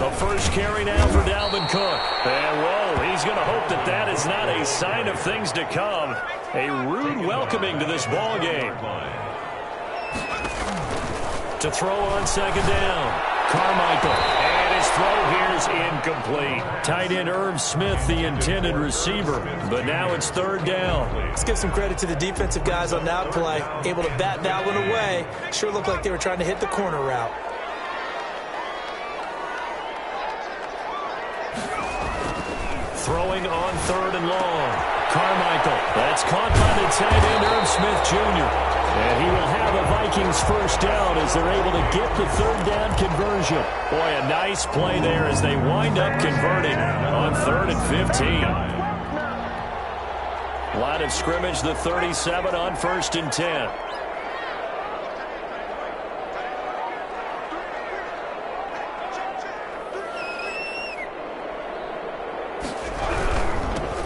A first carry now for Dalvin Cook. And, whoa, he's going to hope that that is not a sign of things to come. A rude welcoming to this ball game. To throw on second down, Carmichael. And his throw here is incomplete. Tight end Irv Smith, the intended receiver. But now it's third down. Let's give some credit to the defensive guys on that play. Able to bat that one away. Sure looked like they were trying to hit the corner route. Throwing on third and long. Carmichael. That's caught by the tight end Irv Smith Jr. And he will have a Vikings first down as they're able to get the third down conversion. Boy, a nice play there as they wind up converting on 3rd and 15. Line of scrimmage, the 37 on 1st and 10.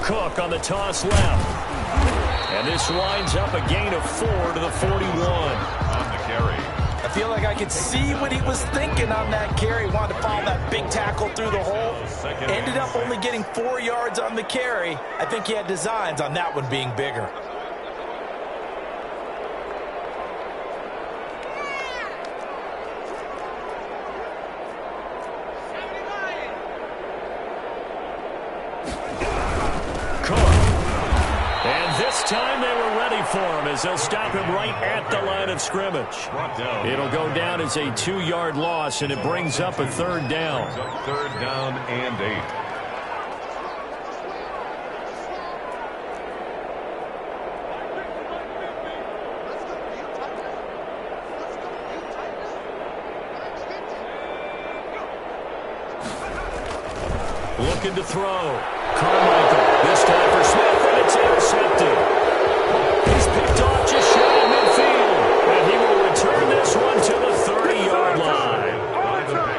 Cook on the toss left. And this winds up a gain of 4 to the 41. On the carry. I feel like I could see what he was thinking on that carry. Wanted to follow that big tackle through the hole. Ended up only getting 4 yards on the carry. I think he had designs on that one being bigger. Time they were ready for him as they'll stop him right at the line of scrimmage. It'll go down as a 2-yard loss, and it brings up a third down. Third down and 8. Looking to throw. Carmichael, this time for Smith, and it's intercepted. He's picked off just shy of midfield, and he will return this one to the 30-yard line.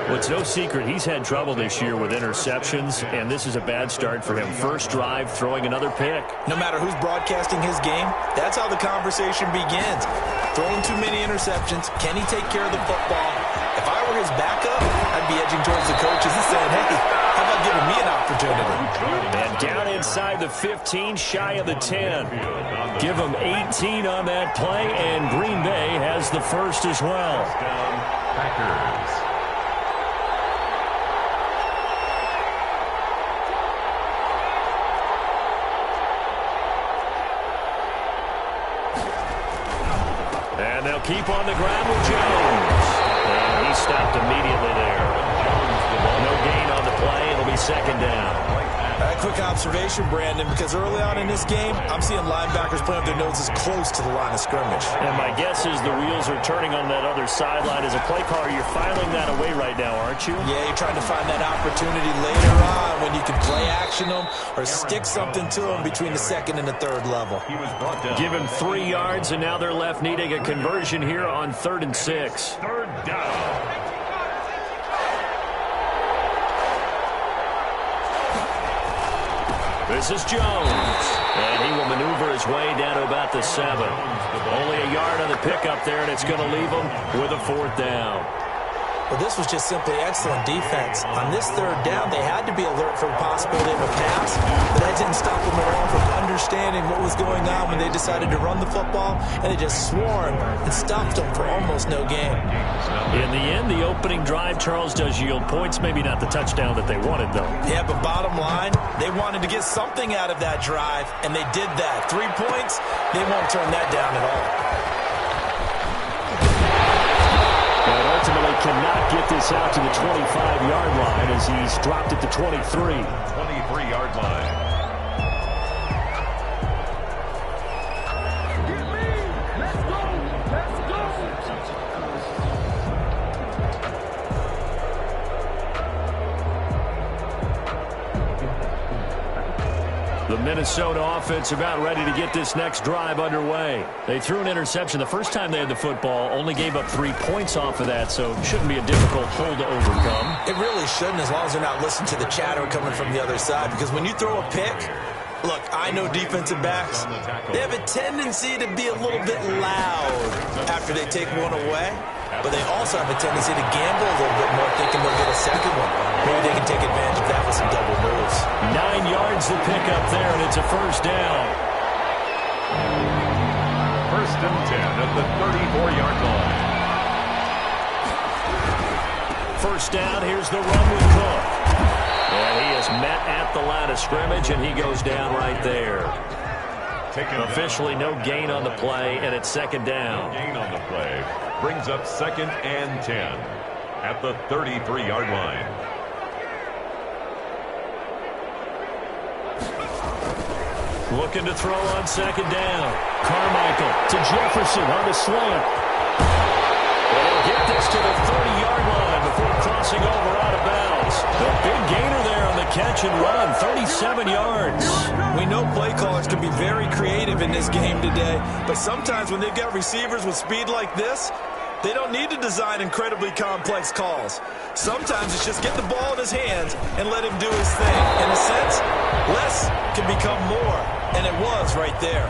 Well, it's no secret he's had trouble this year with interceptions, and this is a bad start for him. First drive, throwing another pick. No matter who's broadcasting his game, that's how the conversation begins. Throwing too many interceptions, can he take care of the football? If I were his backup, I'd be edging towards the coaches and saying, hey, how about giving me an opportunity? And down inside the 15, shy of the 10. Give him 18 on that play, and Green Bay has the first as well. Packers. And they'll keep on the ground with Jones. And he stopped immediately there. No gain on the play. It'll be second down. A quick observation, Brandon, because early on in this game, I'm seeing linebackers playing up their noses close to the line of scrimmage. And my guess is the wheels are turning on that other sideline. As a play caller, you're filing that away right now, aren't you? Yeah, you're trying to find that opportunity later on when you can play action them or stick something to them between the second and the third level. Give him 3 yards, and now they're left needing a conversion here on 3rd and 6. Third down. This is Jones, and he will maneuver his way down to about the 7. Only a yard on the pickup there, and it's going to leave him with a 4th down. Well, this was just simply excellent defense. On this third down, they had to be alert for the possibility of a pass, but that didn't stop them at all from understanding what was going on when they decided to run the football, and they just swarmed and stuffed them for almost no gain. In the end, the opening drive, Charles, does yield points. Maybe not the touchdown that they wanted, though. Yeah, but bottom line, they wanted to get something out of that drive, and they did that. 3 points, they won't turn that down at all. But ultimately cannot get this out to the 25-yard line as he's dropped it to 23. 23-yard line. The Minnesota offense about ready to get this next drive underway. They threw an interception the first time they had the football, only gave up 3 points off of that, so it shouldn't be a difficult hole to overcome. It really shouldn't, as long as they're not listening to the chatter coming from the other side, because when you throw a pick, look, I know defensive backs, they have a tendency to be a little bit loud after they take one away, but they also have a tendency to gamble a little bit more, thinking they'll get a second one. Well, the pickup there, and it's a first down. First and 10 at the 34-yard line. First down, here's the run with Cook. And he is met at the line of scrimmage, and he goes down right there. Officially no gain on the play, and it's second down. No gain on the play. Brings up second and 10 at the 33-yard line. Looking to throw on second down. Carmichael to Jefferson on the slant. They'll get this to the 30-yard line before crossing over out of bounds. The big gainer there on the catch and run, 37 yards. We know play callers can be very creative in this game today, but sometimes when they've got receivers with speed like this, they don't need to design incredibly complex calls. Sometimes it's just get the ball in his hands and let him do his thing. In a sense, less can become more, and it was right there.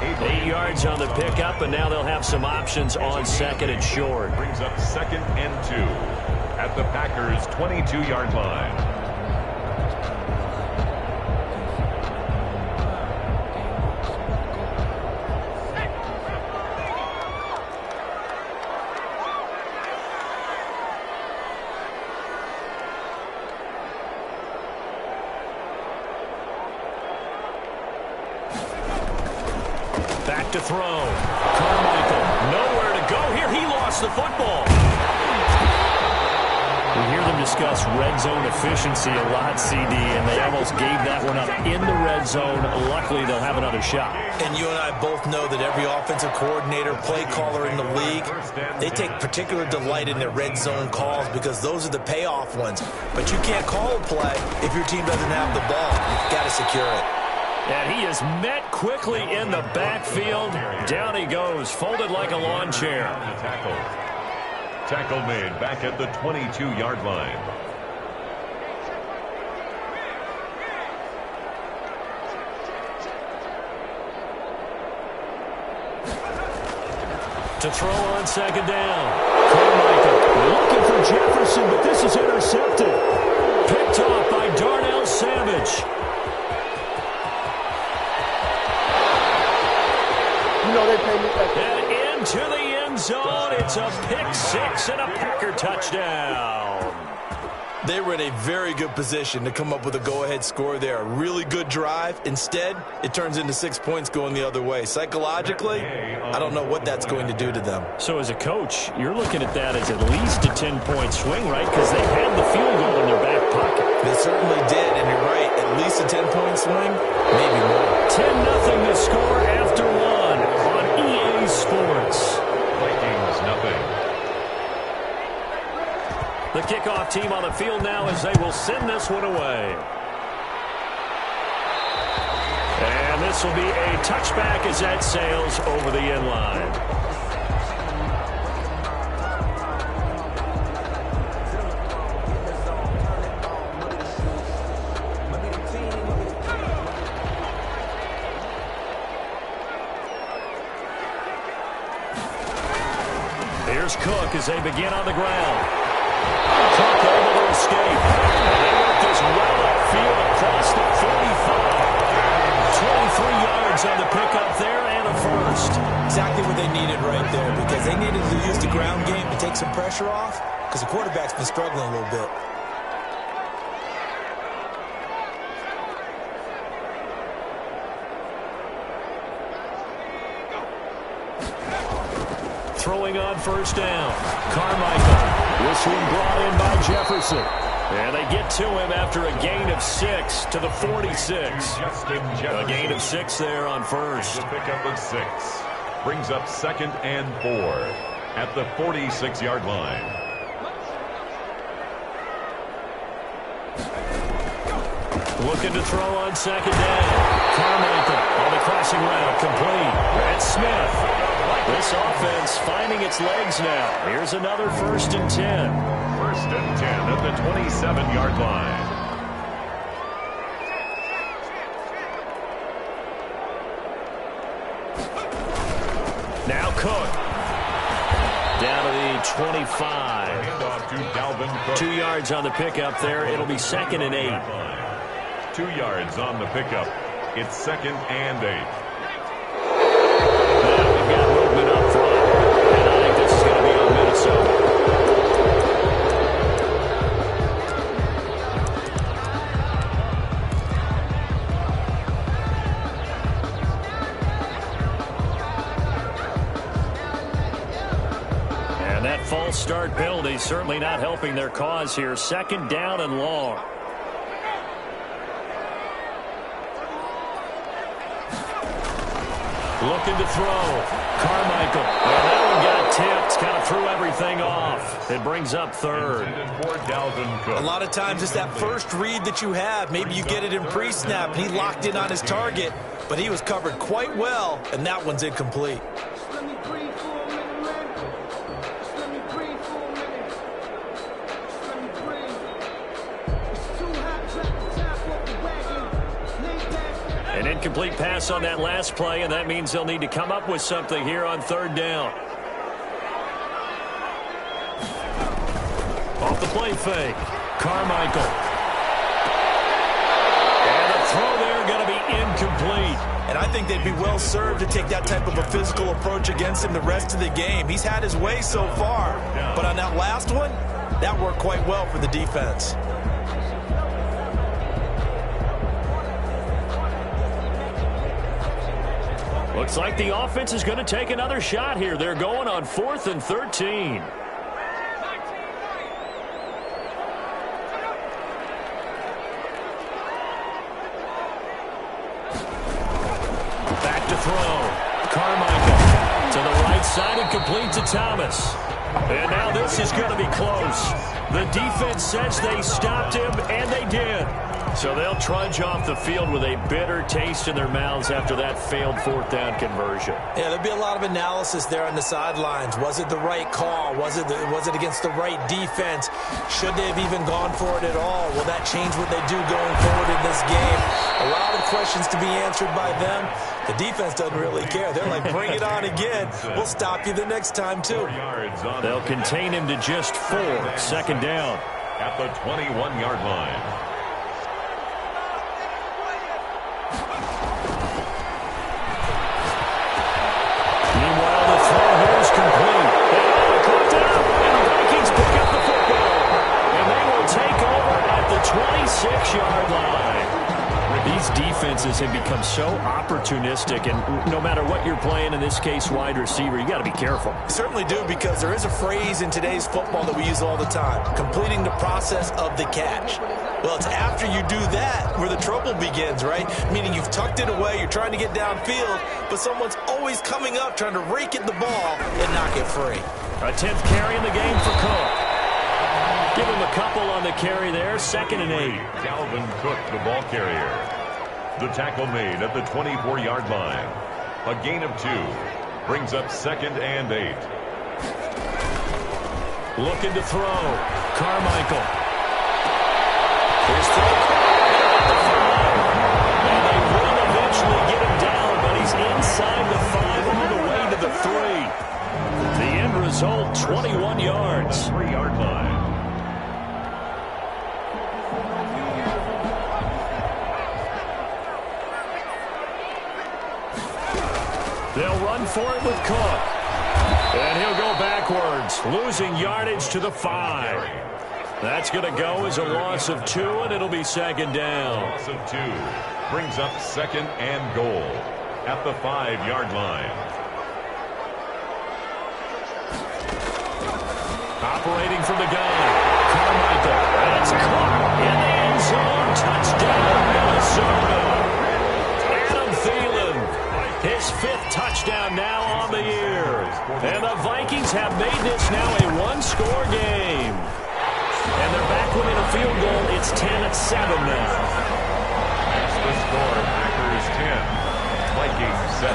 8 yards on the pickup, and now they'll have some options on second and short. Brings up second and 2 at the Packers' 22-yard line. Back to throw. Carmichael, nowhere to go here. He lost the football. We hear them discuss red zone efficiency a lot, CD, and they almost gave that one up in the red zone. Luckily, they'll have another shot. And you and I both know that every offensive coordinator, play caller in the league, they take particular delight in their red zone calls because those are the payoff ones. But you can't call a play if your team doesn't have the ball. You've got to secure it. And he is met quickly in the backfield. Down he goes, folded like a lawn chair. Tackle made back at the 22-yard line. To throw on second down. Carmichael looking for Jefferson, but this is intercepted. Picked off by Darnell Savage. And into the end zone. It's a pick six and a Packer touchdown. They were in a very good position to come up with a go-ahead score there. A really good drive. Instead, it turns into 6 points going the other way. Psychologically, I don't know what that's going to do to them. So as a coach, you're looking at that as at least a 10-point swing, right? Because they had the field goal in their back pocket. They certainly did, and you're right. At least a 10-point swing, maybe more. 10-0 to score after one on EA Sports. Vikings, nothing. The kickoff team on the field now as they will send this one away. And this will be a touchback as that sails over the end line. Here's Cook as they begin on the ground. Cook able to escape. And they work this well upfield across the 45. 23 yards on the pickup there and a first. Exactly what they needed right there because they needed to use the ground game to take some pressure off because the quarterback's been struggling a little bit. Throwing on first down. Carmichael. This one brought in by Jefferson. And they get to him after a gain of 6 to the 46. A gain of 6 there on first. The pickup of 6. Brings up second and 4 at the 46-yard line. Looking to throw on second down. Carmichael on the crossing route, complete. And Smith. This offense finding its legs now. Here's another first and 10. First and 10 at the 27-yard line. Now Cook. Down to the 25. Handoff to Dalvin Cook. 2 yards on the pickup there. It'll be second and 8. 2 yards on the pickup. It's 2nd and 8. Now we've got movement up front. And I think this is going to be on Minnesota. That false start penalty certainly not helping their cause here. 2nd down and long. Looking to throw. Carmichael. Well, that one got tipped. Kind of threw everything off. It brings up 3rd. A lot of times it's that first read that you have. Maybe you get it in pre-snap, and he locked in on his target, but he was covered quite well, and that one's incomplete. An incomplete pass on that last play, and that means they'll need to come up with something here on 3rd down. Off the play fake. Carmichael. And the throw there going to be incomplete. And I think they'd be well served to take that type of a physical approach against him the rest of the game. He's had his way so far. But on that last one, that worked quite well for the defense. Looks like the offense is going to take another shot here. They're going on 4th and 13. Back to throw. Carmichael to the right side and complete to Thomas. And now this is going to be close. The defense says they stopped him, and they did. So they'll trudge off the field with a bitter taste in their mouths after that failed 4th down conversion. Yeah, there'll be a lot of analysis there on the sidelines. Was it the right call? Was it against the right defense? Should they have even gone for it at all? Will that change what they do going forward in this game? A lot of questions to be answered by them. The defense doesn't really care. They're like, bring it on again. We'll stop you the next time, too. They'll contain him to just 4. 2nd down. At the 21-yard line. Meanwhile, the throw here is complete. Caught down, and the Vikings pick up the football. And they will take over at the 26-yard line. These defenses have become so opportunistic, and no matter what you're playing, in this case wide receiver, you got to be careful. You certainly do, because there is a phrase in today's football that we use all the time, completing the process of the catch. Well, it's after you do that where the trouble begins, right? Meaning you've tucked it away, you're trying to get downfield, but someone's always coming up trying to rake at the ball and knock it free. A 10th carry in the game for Cook. Give him a couple on the carry there. 2nd and 8. Dalvin Cook, the ball carrier. The tackle made at the 24-yard line. A gain of 2. Brings up 2nd and 8. Looking to throw. Carmichael. Here's throw. And they will eventually get him down, but he's inside the 5 all the way to the 3. The end result, 21 yards. 3-yard line. They'll run for it with Cook. And he'll go backwards, losing yardage to the 5. That's going to go as a loss of 2, and it'll be 2nd down. Loss of 2. Brings up 2nd and goal at the 5-yard line. Operating from the gun, Carmichael. That's caught in the end zone. Touchdown, Minnesota. Adam Thielen, his 5th touchdown now on the year. And the Vikings have made this now a one-score game. And they're back within a field goal. It's 10-7 now. That's the score. Packers 10. Vikings 7.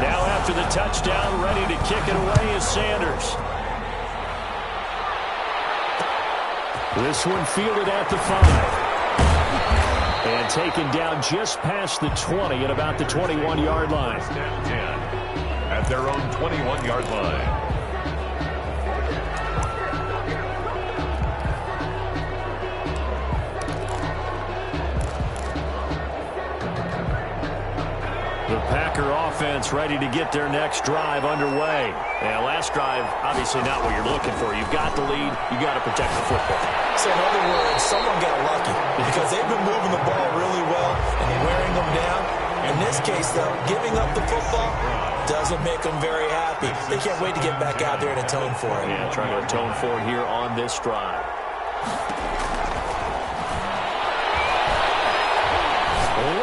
Now after the touchdown, ready to kick it away is Sanders. This one fielded at the 5. And taken down just past the 20 at about the 21-yard line. Down 10 at their own 21-yard line. Packer offense ready to get their next drive underway. Yeah, last drive, obviously not what you're looking for. You've got the lead. You've got to protect the football. So in other words, someone got lucky because they've been moving the ball really well and wearing them down. In this case, though, giving up the football doesn't make them very happy. They can't wait to get back out there and atone for it. Yeah, trying to atone for it here on this drive.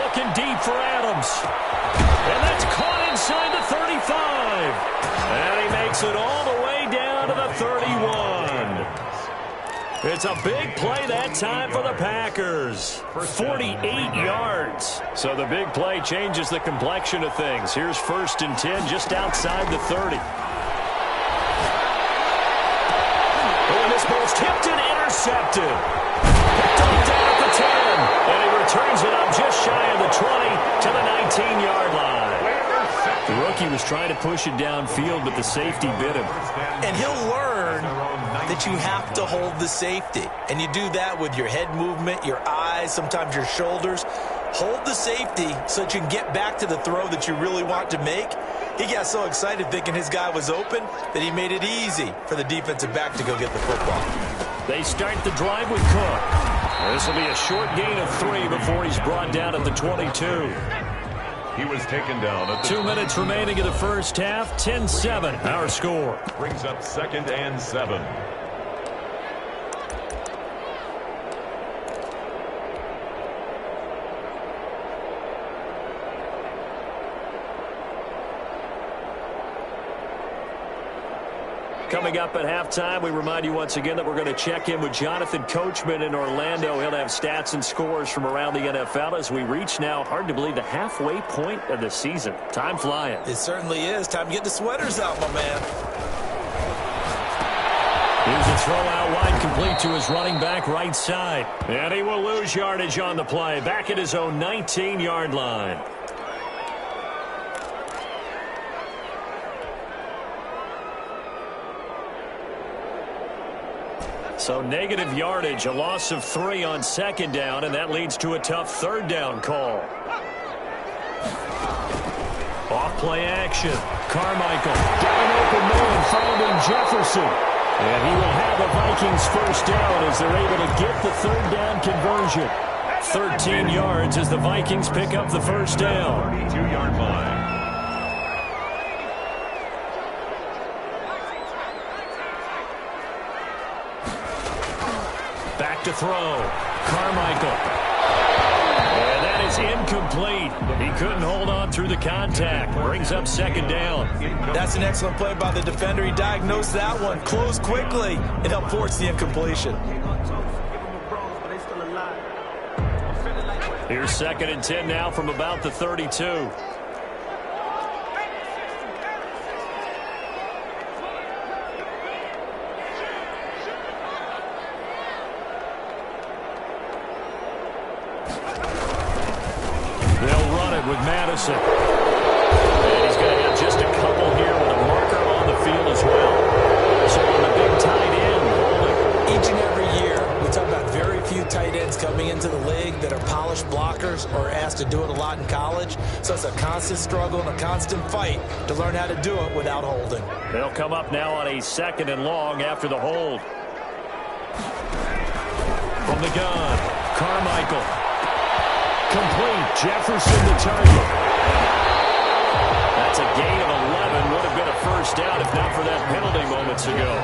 Looking deep for Adams. And that's caught inside the 35. And he makes it all the way down to the 31. It's a big play that time for the Packers. 48 yards. So the big play changes the complexion of things. Here's 1st and 10 just outside the 30. Oh, and this ball's tipped and intercepted. Picked up down at the 10. And he returns it up just shy of the 20 to the 19-yard line. The rookie was trying to push it downfield, but the safety bit him. And he'll learn that you have to hold the safety. And you do that with your head movement, your eyes, sometimes your shoulders. Hold the safety so that you can get back to the throw that you really want to make. He got so excited thinking his guy was open that he made it easy for the defensive back to go get the football. They start the drive with Cook. This will be a short gain of 3 before he's brought down at the 22. He was taken down at the 2 minutes remaining in the first half. 10-7, our score. Brings up 2nd and 7. Coming up at halftime, we remind you once again that we're going to check in with Jonathan Coachman in Orlando. He'll have stats and scores from around the NFL as we reach now, hard to believe, the halfway point of the season. Time flying. It certainly is. Time to get the sweaters out, my man. Here's a throw out wide, complete to his running back right side. And he will lose yardage on the play, back at his own 19-yard line. So negative yardage, a loss of 3 on 2nd down, and that leads to a tough 3rd down call. Off play action. Carmichael got an open man, finding Jefferson. And he will have the Vikings 1st down as they're able to get the 3rd down conversion. 13 yards as the Vikings pick up the 1st down. 32-yard line. Back to throw. Carmichael. And that is incomplete. He couldn't hold on through the contact. Brings up 2nd down. That's an excellent play by the defender. He diagnosed that one, closed quickly, and helped force the incompletion. Here's 2nd and 10 now from about the 32. With Madison. And he's going to have just a couple here with a marker on the field as well. So on the big tight end, holding. Each and every year, we talk about very few tight ends coming into the league that are polished blockers or asked to do it a lot in college. So it's a constant struggle and a constant fight to learn how to do it without holding. They'll come up now on a 2nd and long after the hold. From the gun, Carmichael. Complete. Jefferson the target. That's a gain of 11. Would have been a 1st down if not for that penalty moments ago.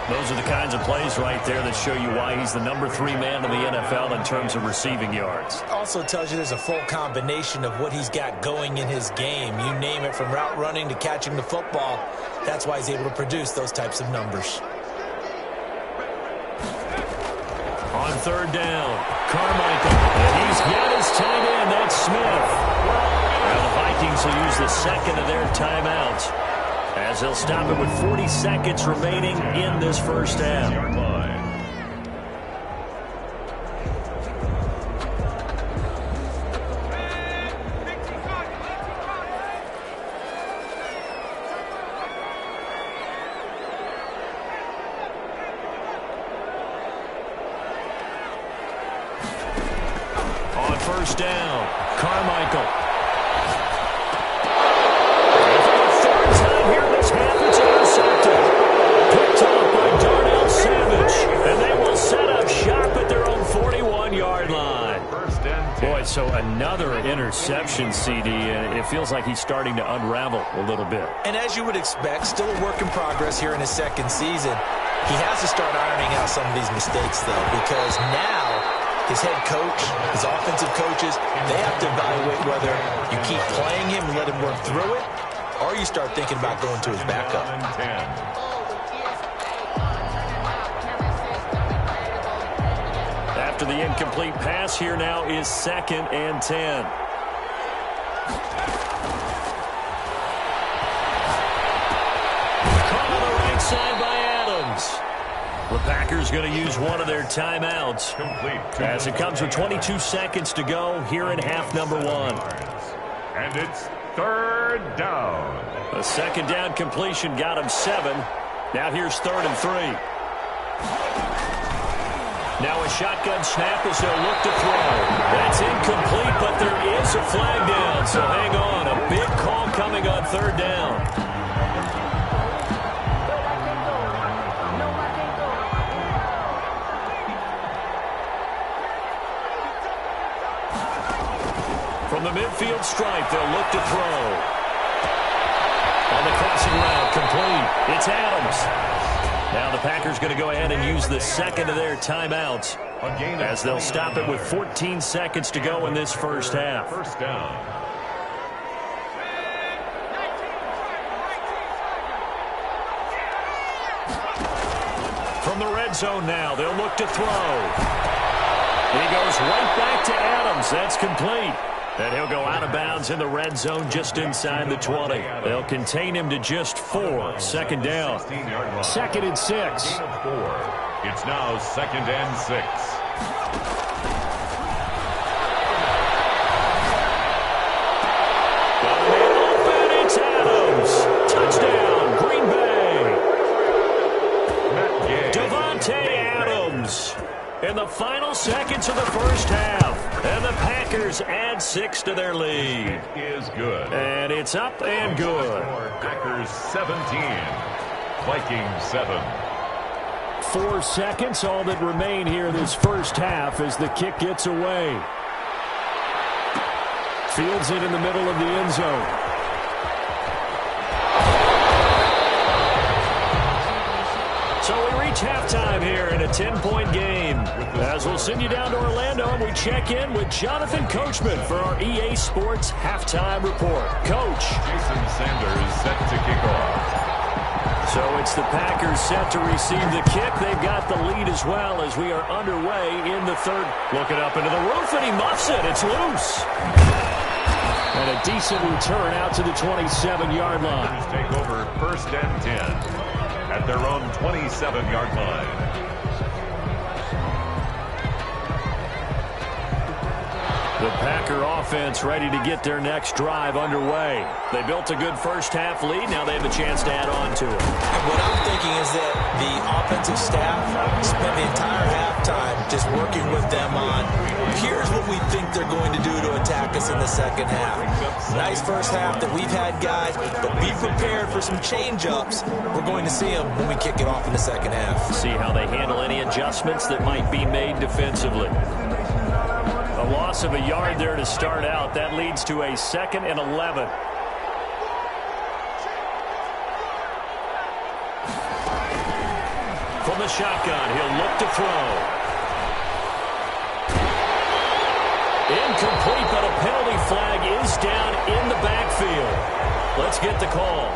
Those are the kinds of plays right there that show you why he's the number 3 man in the NFL in terms of receiving yards. Also tells you there's a full combination of what he's got going in his game. You name it, from route running to catching the football. That's why he's able to produce those types of numbers. On 3rd down, Carmichael. And he's got his tight end. That's Smith. Well, the Vikings will use the 2nd of their timeout as they'll stop it with 40 seconds remaining in this 1st half. On 1st down, Carmichael. So another interception, CD, and it feels like he's starting to unravel a little bit. And as you would expect, still a work in progress here in his second season. He has to start ironing out some of these mistakes, though, because now his head coach, his offensive coaches, they have to evaluate whether you keep playing him and let him work through it, or you start thinking about going to his backup. After the incomplete pass, here now is 2nd and 10. Caught on the right side by Adams. The Packers going to use one of their timeouts as it comes with 22 seconds to go here in half number 1. And it's 3rd down. A 2nd down completion got him 7. Now here's 3rd and 3. Now a shotgun snap as they'll look to throw. That's incomplete, but there is a flag down, so hang on. A big call coming on 3rd down. From the midfield stripe, they'll look to throw. On the crossing route, complete. It's Adams. Now the Packers going to go ahead and use the 2nd of their timeouts as they'll stop it with 14 seconds to go in this first half. First down. From the red zone now, they'll look to throw. He goes right back to Adams. That's complete. And he'll go out of bounds in the red zone just inside the 20. They'll contain him to just 4. 2nd down. 2nd and 6. It's now 2nd and 6. Got a man open. It's Adams. Touchdown, Green Bay. Devontae Adams in the final seconds of the first half. And the Packers add 6 to their lead. It is good. And it's up and good. Packers 17. Vikings 7. 4 seconds, all that remain here this first half as the kick gets away. Fields it in the middle of the end zone. So we reach halftime here in a 10-point game. As we'll send you down to Orlando and we check in with Jonathan Coachman for our EA Sports Halftime Report. Coach. Jason Sanders set to kick off. So it's the Packers set to receive the kick. They've got the lead as well as we are underway in the 3rd. Looking up into the roof and he muffs it. It's loose. And a decent return out to the 27-yard line. Take over 1st and 10 at their own 27-yard line. The Packer offense ready to get their next drive underway. They built a good first half lead. Now they have a chance to add on to it. And what I'm thinking is that the offensive staff spent the entire halftime just working with them on, here's what we think they're going to do to attack us in the second half. Nice first half that we've had, guys, but be prepared for some change-ups. We're going to see them when we kick it off in the second half. See how they handle any adjustments that might be made defensively. A loss of a yard there to start out. That leads to a 2nd and 11. From the shotgun, he'll look to throw. Incomplete, but a penalty flag is down in the backfield. Let's get the call.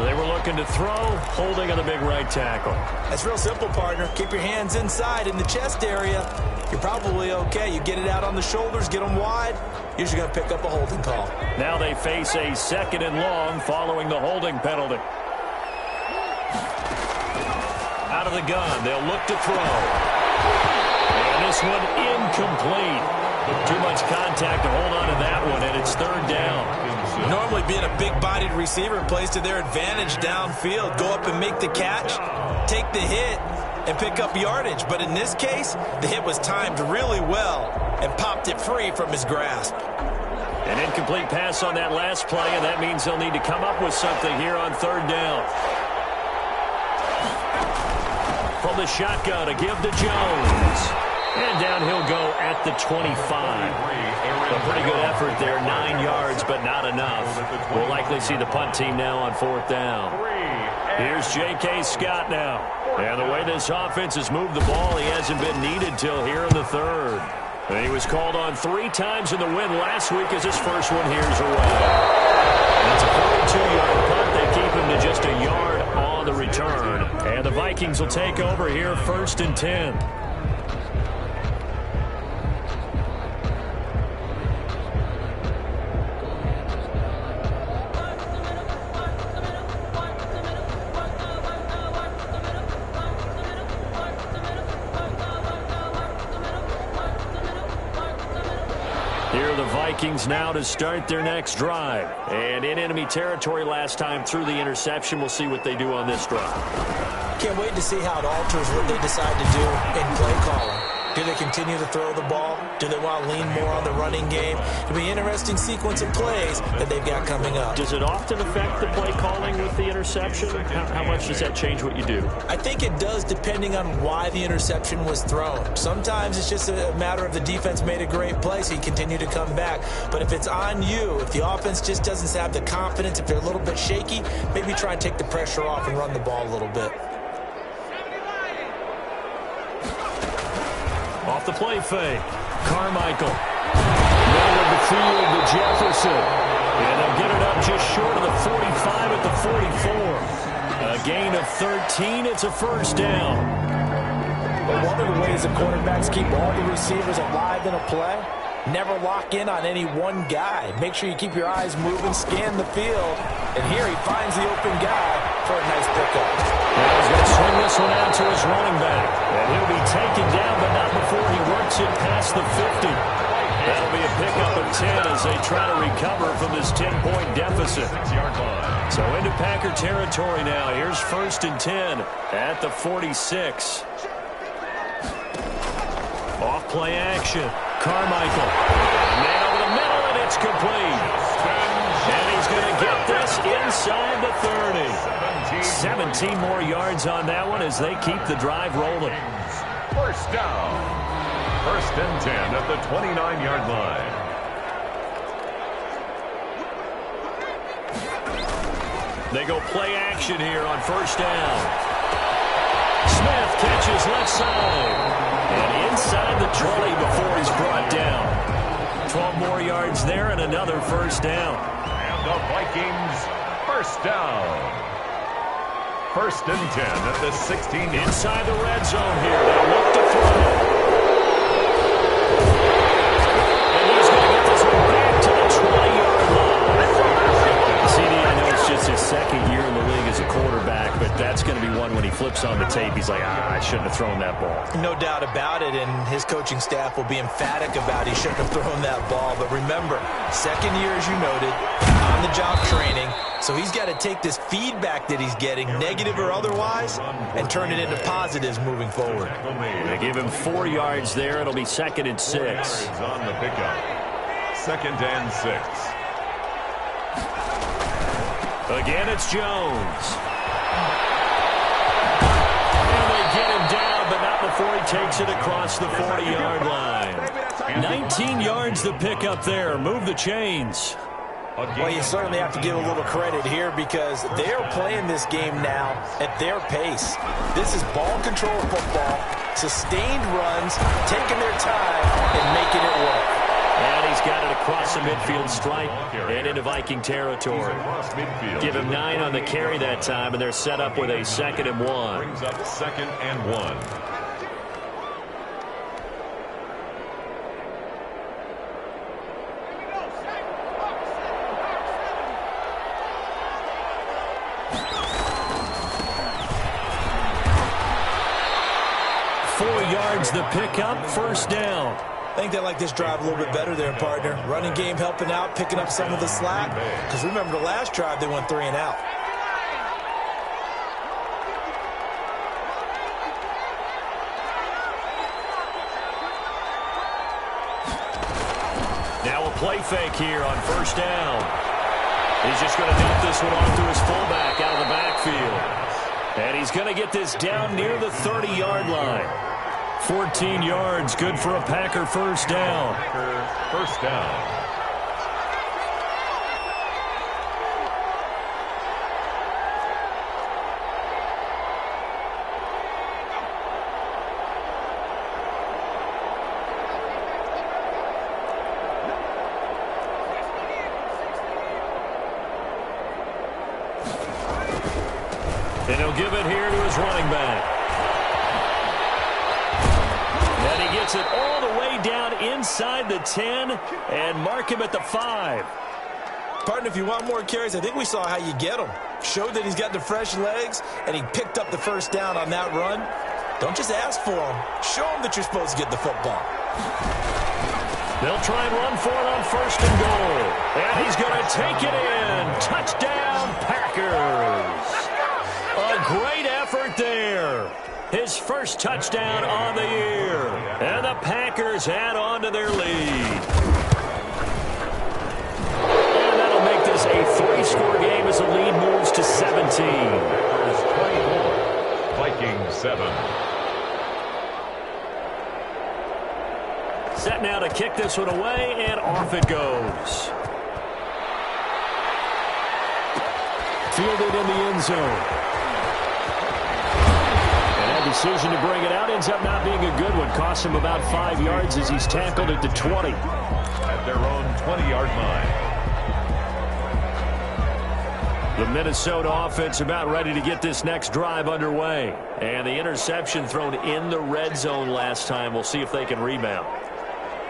They were looking to throw, holding on the big right tackle. That's real simple, partner. Keep your hands inside in the chest area. You're probably okay. You get it out on the shoulders, get them wide. Usually going to pick up a holding call. Now they face a 2nd and long following the holding penalty. Out of the gun, they'll look to throw. And this one incomplete. Too much contact to hold on to that one, and it's 3rd down. Normally being a big-bodied receiver plays to their advantage downfield. Go up and make the catch, take the hit, and pick up yardage. But in this case, the hit was timed really well and popped it free from his grasp. An incomplete pass on that last play, and that means they'll need to come up with something here on 3rd down. From the shotgun, a give to Jones. And down he'll go at the 25. A pretty good effort there, 9 yards, but not enough. We'll likely see the punt team now on 4th down. Here's J.K. Scott now. And the way this offense has moved the ball, he hasn't been needed till here in the 3rd. And he was called on 3 times in the win last week as his first one here's away. That's a 42-yard punt. They keep him to just a yard on the return. And the Vikings will take over here 1st and 10. Here are the Vikings now to start their next drive. And in enemy territory last time through the interception. We'll see what they do on this drive. Can't wait to see how it alters what they decide to do in play calling. Do they continue to throw the ball? Do they want to lean more on the running game? It'll be an interesting sequence of plays that they've got coming up. Does it often affect the play calling with the interception? How much does that change what you do? I think it does depending on why the interception was thrown. Sometimes it's just a matter of the defense made a great play, so you continue to come back. But if it's on you, if the offense just doesn't have the confidence, if they're a little bit shaky, maybe try and take the pressure off and run the ball a little bit. Off the play fake. Carmichael. Middle of the field to Jefferson. And they'll get it up just short of the 45 at the 44. A gain of 13. It's a 1st down. But one of the ways the quarterbacks keep all the receivers alive in a play, never lock in on any one guy. Make sure you keep your eyes moving, scan the field. And here he finds the open guy for a nice pickup. Now he's going to swing this one out to his running back. And he'll be taken down, but not before he works it past the 50. That'll be a pickup of 10 as they try to recover from this 10-point deficit. 6-yard line. So into Packer territory now. Here's 1st and 10 at the 46. Off play action. Carmichael. Man over the middle, and it's complete. And he's going to get this inside the 30. 17 more yards on that one as they keep the drive rolling. 1st down. 1st and 10 at the 29-yard line. They go play action here on 1st down. Smith catches left side. And inside the 20 before he's brought down. 12 more yards there and another 1st down. And the Vikings 1st down. 1st and 10 at the 16. Inside the red zone here. They look to throw. And he's going to get this one back to the 20-yard line. CD, I know it's just his 2nd year in the league as a quarterback, but that's going to be one when he flips on the tape. He's like, I shouldn't have thrown that ball. No doubt about it, and his coaching staff will be emphatic about he shouldn't have thrown that ball. But remember, 2nd year, as you noted, on-the-job training. So he's got to take this feedback that he's getting, negative or otherwise, and turn it into positives moving forward. They give him 4 yards there. It'll be 2nd and 6. On the pickup. 2nd and 6. Again, it's Jones. And they get him down, but not before he takes it across the 40-yard line. 19 yards to pick up there. Move the chains. Well, you certainly have to give a little credit here because they're playing this game now at their pace. This is ball control football, sustained runs, taking their time, and making it work. And he's got it across the midfield stripe and into Viking territory. Give him 9 on the carry that time, and they're set up with a 2nd and 1. Brings up 2nd and 1. The pickup, 1st down. I think they like this drive a little bit better there, partner. Running game helping out, picking up some of the slack. Because remember, the last drive, they went 3 and out. Now a play fake here on 1st down. He's just going to dump this one off to his fullback out of the backfield. And he's going to get this down near the 30-yard line. 14 yards, good for a Packer first down. First down. And he'll give it here to his running back. And he gets it all the way down inside the 10 and mark him at the 5. Partner, if you want more carries, I think we saw how you get them. Showed that he's got the fresh legs, and he picked up the first down on that run. Don't just ask for him. Show him that you're supposed to get the football. They'll try and run for it on first and goal. And he's going to take it in. Touchdown, Packers. A great effort there. His first touchdown on the year. And the Packers add on to their lead. And that'll make this a 3-score game as the lead moves to 17. Packers 24, Vikings 7. Set now to kick this one away, and off it goes. Fielded in the end zone. Decision to bring it out ends up not being a good one. Costs him about 5 yards as he's tackled at the 20. At their own 20-yard line. The Minnesota offense about ready to get this next drive underway. And the interception thrown in the red zone last time. We'll see if they can rebound.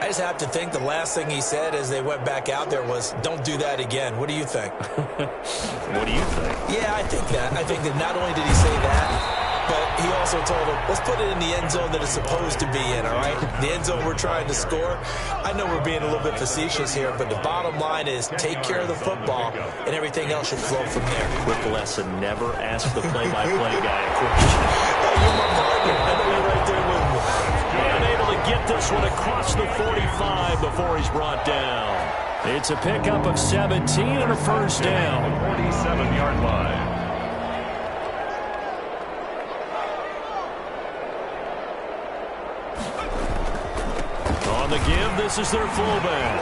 I just have to think the last thing he said as they went back out there was, don't do that again. What do you think? What do you think? Yeah, I think that. I think that not only did he say that, but he also told him, let's put it in the end zone that it's supposed to be in, all right? The end zone we're trying to score. I know we're being a little bit facetious here, but the bottom line is take care of the football, and everything else should flow from there. Quick lesson, never ask the play-by-play guy a question. You're my partner. I know you're right there with me. And able to get this one across the 45 before he's brought down. It's a pickup of 17 and a first down. 47-yard line. On the give, this is their fullback.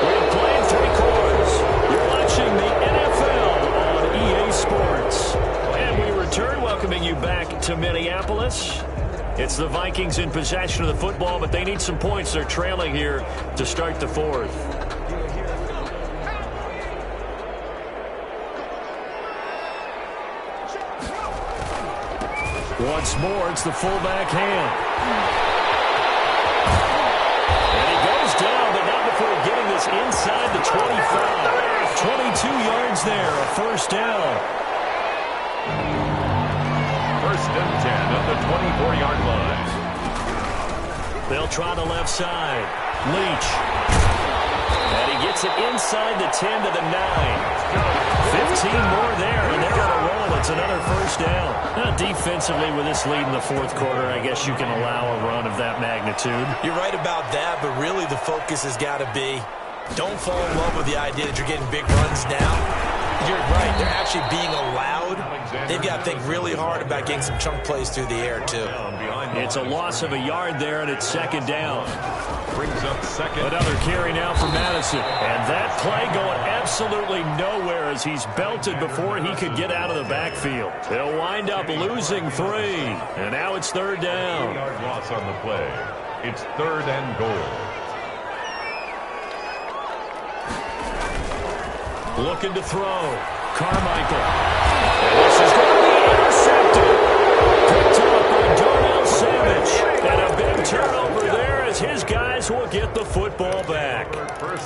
We've played 3 quarters. You're watching the NFL on EA Sports. And we return, welcoming you back to Minneapolis. It's the Vikings in possession of the football, but they need some points. They're trailing here to start the 4th. Once more, it's the fullback hand. And he goes down, but not before getting this inside the 25. 22 yards there, a first down. First and 10 at the 24-yard line. They'll try the left side. Leach. And he gets it inside the 10 to the 9. 15 more there, and they're on a roll. It's another first down. Now, defensively, with this lead in the 4th quarter, I guess you can allow a run of that magnitude. You're right about that, but really the focus has got to be don't fall in love with the idea that you're getting big runs now. You're right. They're actually being allowed. They've got to think really hard about getting some chunk plays through the air, too. It's a loss of a yard there, and it's second down. Brings up second. Another carry now for Madison. And that play going absolutely nowhere as he's belted before he could get out of the backfield. He'll wind up losing 3. And now it's third down. 3-yard loss on the play. It's 3rd and goal. Looking to throw. Carmichael. And this is going to be intercepted. Picked up by Darnell Savage. And a big turnover there as his guys will get the football back.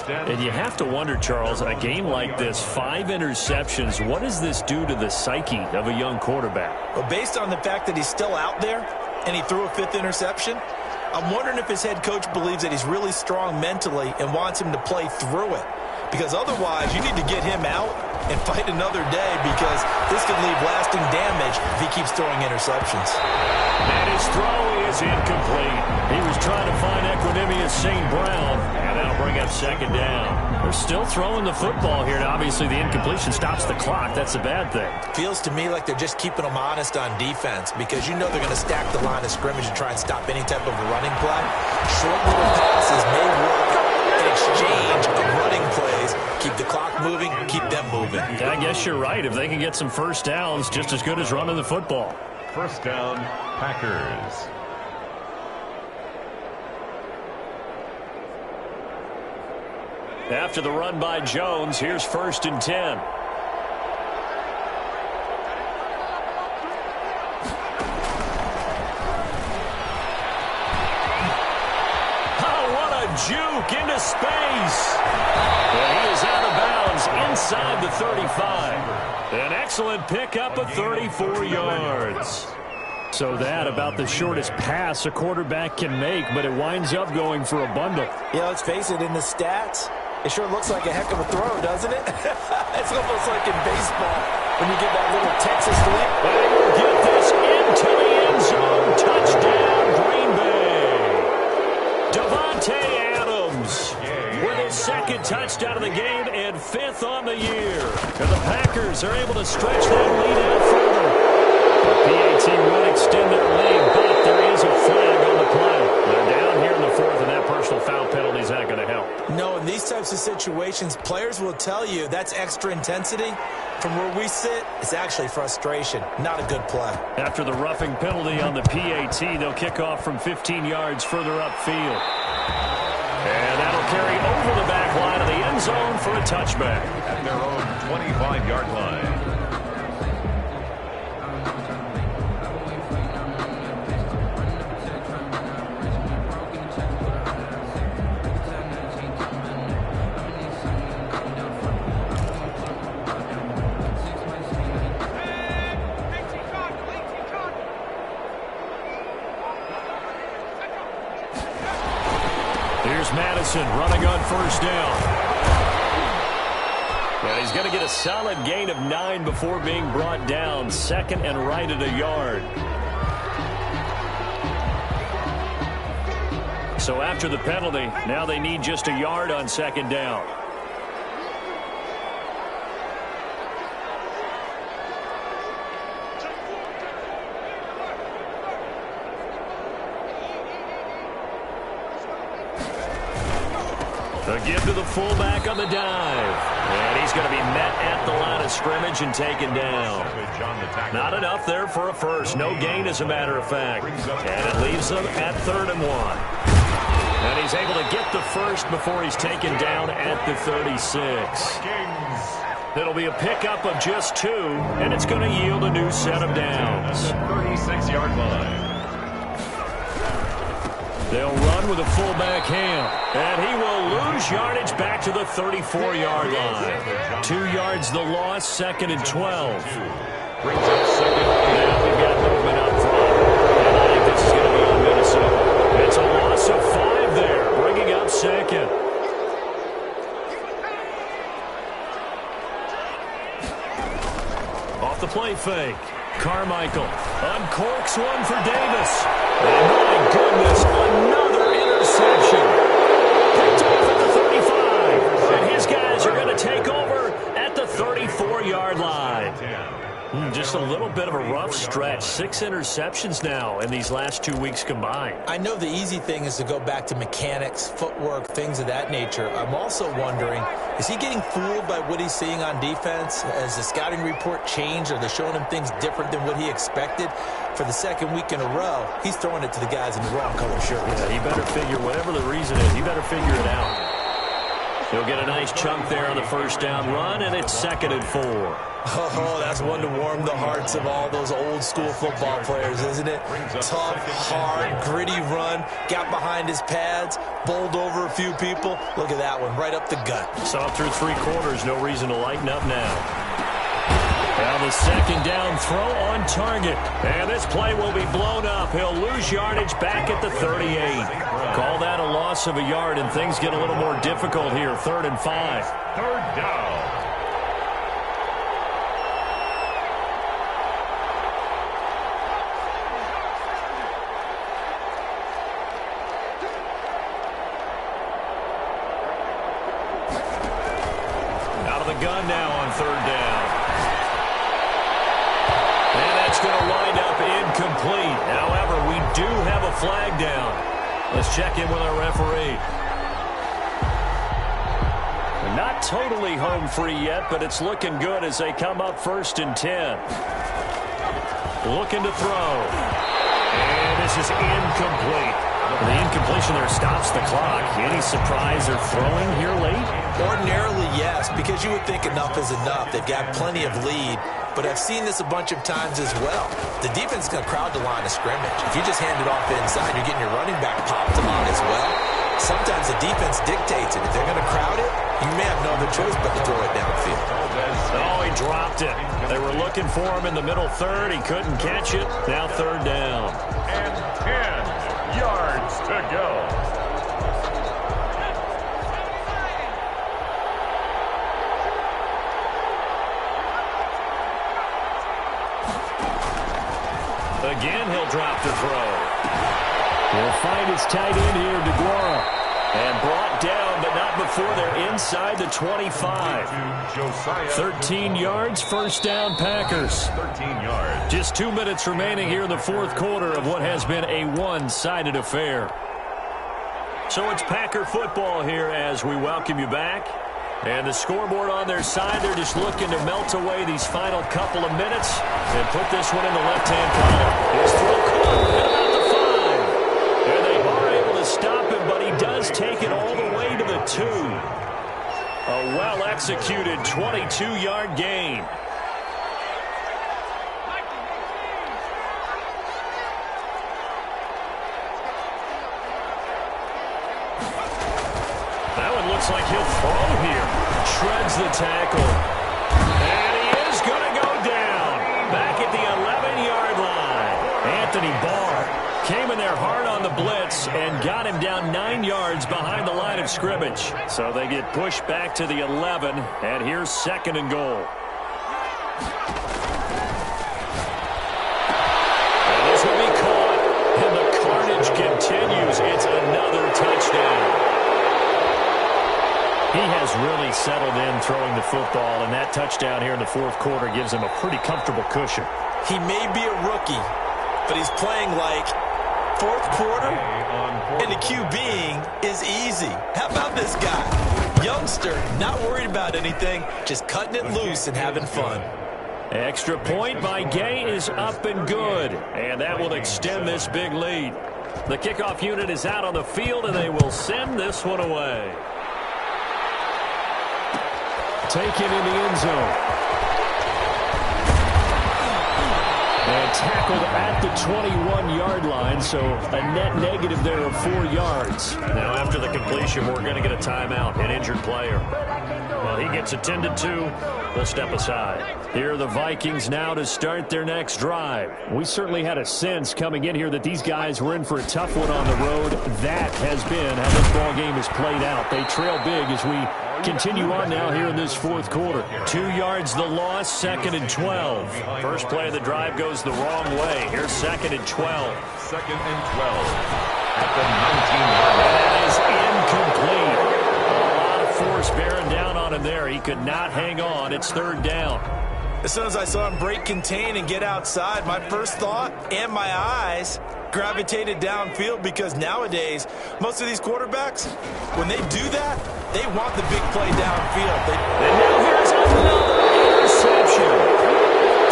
And you have to wonder, Charles, a game like this, 5 interceptions, what does this do to the psyche of a young quarterback? Well, based on the fact that he's still out there and he threw a 5th interception, I'm wondering if his head coach believes that he's really strong mentally and wants him to play through it. Because otherwise, you need to get him out and fight another day, because this could leave lasting damage if he keeps throwing interceptions. And his throw is incomplete. He was trying to find Equanimous St. Brown, and that'll bring up second down. They're still throwing the football here, and obviously the incompletion stops the clock. That's a bad thing. Feels to me like they're just keeping them honest on defense, because you know they're going to stack the line of scrimmage and try and stop any type of a running play. Short little passes may work in exchange of running plays. Keep the clock moving, keep them moving. Yeah, I guess you're right. If they can get some first downs, just as good as running the football. First down, Packers. After the run by Jones, here's 1st and 10. Oh, what a juke into space. And he is out of bounds inside the 35. An excellent pickup of 34 yards. So that about the shortest pass a quarterback can make, but it winds up going for a bundle. Yeah, let's face it, in the stats, it sure looks like a heck of a throw, doesn't it? It's almost like in baseball when you get that little Texas leap. And he will get this into the end zone. Touchdown, Green Bay. Devontae Adams with his 2nd touchdown of the game and 5th on the year. And the Packers are able to stretch that lead out further. The PAT would extend their lead, but there is a flag on the play. They're down here in the 4th, and that personal foul penalty is not going to help. No, in these types of situations, players will tell you that's extra intensity. From where we sit, it's actually frustration, not a good play. After the roughing penalty on the PAT, they'll kick off from 15 yards further upfield. And that'll carry over the back line of the end zone for a touchback. At their own 25-yard line. Here's Madison running on 1st down. And he's going to get a solid gain of 9 before being brought down. 2nd and right at a yard. So after the penalty, now they need just a yard on 2nd down. A give to the fullback on the dive. And he's going to be met at the line of scrimmage and taken down. Not enough there for a first. No gain, as a matter of fact. And it leaves them at 3rd and 1. And he's able to get the first before he's taken down at the 36. It'll be a pickup of just 2, and it's going to yield a new set of downs. 36-yard line. They'll run with a fullback Ham, and he will lose yardage back to the 34-yard line. 2 yards the loss, 2nd and 12. Brings up 2nd. Now we've got movement up front, and I think this is going to be on Minnesota. It's a loss of 5 there, bringing up 2nd. Off the play fake. Carmichael uncorks one for Davis. And my goodness, another interception. Picked off at the 35. And his guys are going to take over at the 34-yard line. Just a little bit of a rough stretch. 6 interceptions now in these last 2 weeks combined. I know the easy thing is to go back to mechanics, footwork, things of that nature. I'm also wondering, is he getting fooled by what he's seeing on defense? Has the scouting report changed? Are they showing him things different than what he expected? For the 2nd week in a row, he's throwing it to the guys in the wrong color shirt. Yeah, he better figure, whatever the reason is, he better figure it out. He'll get a nice chunk there on the 1st down run, and it's 2nd and 4. Oh, that's one to warm the hearts of all those old school football players, isn't it? Tough, hard, gritty run, got behind his pads, bowled over a few people. Look at that one, right up the gut. Saw through 3 quarters, no reason to lighten up now. Now the 2nd down throw on target. And this play will be blown up. He'll lose yardage back at the 38. Call that a loss of a yard, and things get a little more difficult here. 3rd and 5. 3rd down. gun now on third down. And that's going to wind up incomplete. However, we do have a flag down. Let's check in with our referee. They're not totally home free yet, but it's looking good as they come up 1st and 10. Looking to throw. And this is incomplete. The incompletion there stops the clock. Any surprise they're throwing here late? Ordinarily, yes, because you would think enough is enough. They've got plenty of lead, but I've seen this a bunch of times as well. The defense is going to crowd the line of scrimmage. If you just hand it off inside, you're getting your running back popped a lot as well. Sometimes the defense dictates it. If they're going to crowd it, you may have no other choice but to throw it downfield. Oh, he dropped it. They were looking for him in the middle third. He couldn't catch it. Now third down. And 10 yards to go. Again, he'll drop the throw. He'll find his tight end here, DeGuara. And brought down, but not before they're inside the 25. 13 yards, first down, Packers. 13 yards. Just 2 minutes remaining here in the fourth quarter of what has been a one-sided affair. So it's Packer football here as we welcome you back. And the scoreboard on their side, they're just looking to melt away these final couple of minutes and put this one in the left-hand column. His throw caught at about the 5. And they are able to stop him, but he does take it all the way to the 2. A well-executed 22-yard gain. That one looks like he'll throw here. Shreds the tackle. And he is going to go down. Back at the 11-yard line. Anthony Barr came in there hard on the blitz and got him down 9 yards behind the line of scrimmage. So they get pushed back to the 11, and here's 2nd and goal. And this will be caught, and the carnage continues. It's another touchdown. He has really settled in throwing the football, and that touchdown here in the fourth quarter gives him a pretty comfortable cushion. He may be a rookie, but he's playing like fourth quarter, and the QBing is easy. How about this guy? Youngster, not worried about anything, just cutting it loose and having fun. Extra point by Gay is up and good, and that will extend this big lead. The kickoff unit is out on the field, and they will send this one away. Taken in the end zone. And tackled at the 21-yard line, so a net negative there of 4 yards. Now after the completion, we're going to get a timeout, an injured player. Well, he gets attended to. We'll step aside. Here are the Vikings now to start their next drive. We certainly had a sense coming in here that these guys were in for a tough one on the road. That has been how this ball game is played out. They trail big as we continue on now here in this fourth quarter. 2 yards the loss, 2nd and 12. First play of the drive goes the wrong way. Here's 2nd and 12. 2nd and 12 at the 19-yard line. That is incomplete. A lot of force bearing down on him there. He could not hang on. It's 3rd down. As soon as I saw him break contain and get outside, my first thought and my eyes gravitated downfield, because nowadays, most of these quarterbacks, when they do that, they want the big play downfield. And now here's another interception.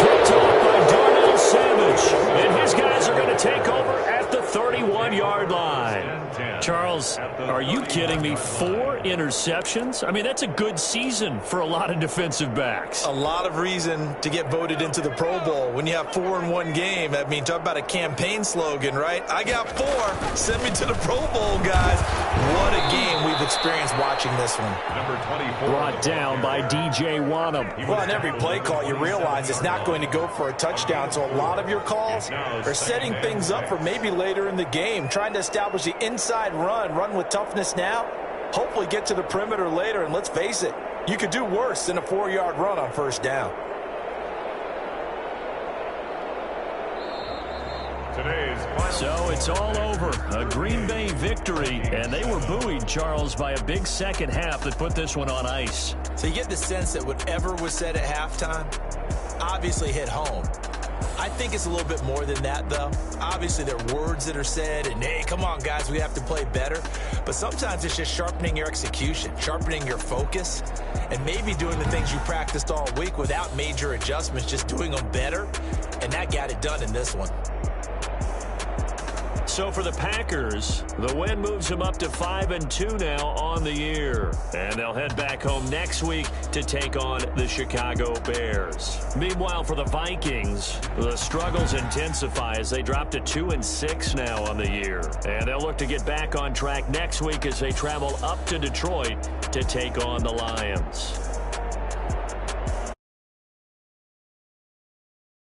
Picked off by Darnell Savage. And his guys are going to take over at the 31-yard line. Charles, are you kidding me? 4 interceptions? I mean, that's a good season for a lot of defensive backs. A lot of reason to get voted into the Pro Bowl. When you have 4 in one game, I mean, talk about a campaign slogan, right? I got 4. Send me to the Pro Bowl, guys. What a game we've experienced watching this one. Number 24. Brought down by DJ Wanham. Well, on every play call, you realize it's not going to go for a touchdown, so a lot of your calls are setting things up for maybe later in the game, trying to establish the inside run with toughness now, hopefully get to the perimeter later, and let's face it, you could do worse than a 4-yard run on first down. So it's all over. A Green Bay victory, and they were buoyed, Charles, by a big second half that put this one on ice. So you get the sense that whatever was said at halftime obviously hit home. I think it's a little bit more than that, though. Obviously, there are words that are said, and, hey, come on, guys, we have to play better. But sometimes it's just sharpening your execution, sharpening your focus, and maybe doing the things you practiced all week without major adjustments, just doing them better. And that got it done in this one. So for the Packers, the win moves them up to 5-2 now on the year. And they'll head back home next week to take on the Chicago Bears. Meanwhile, for the Vikings, the struggles intensify as they drop to 2-6 now on the year. And they'll look to get back on track next week as they travel up to Detroit to take on the Lions.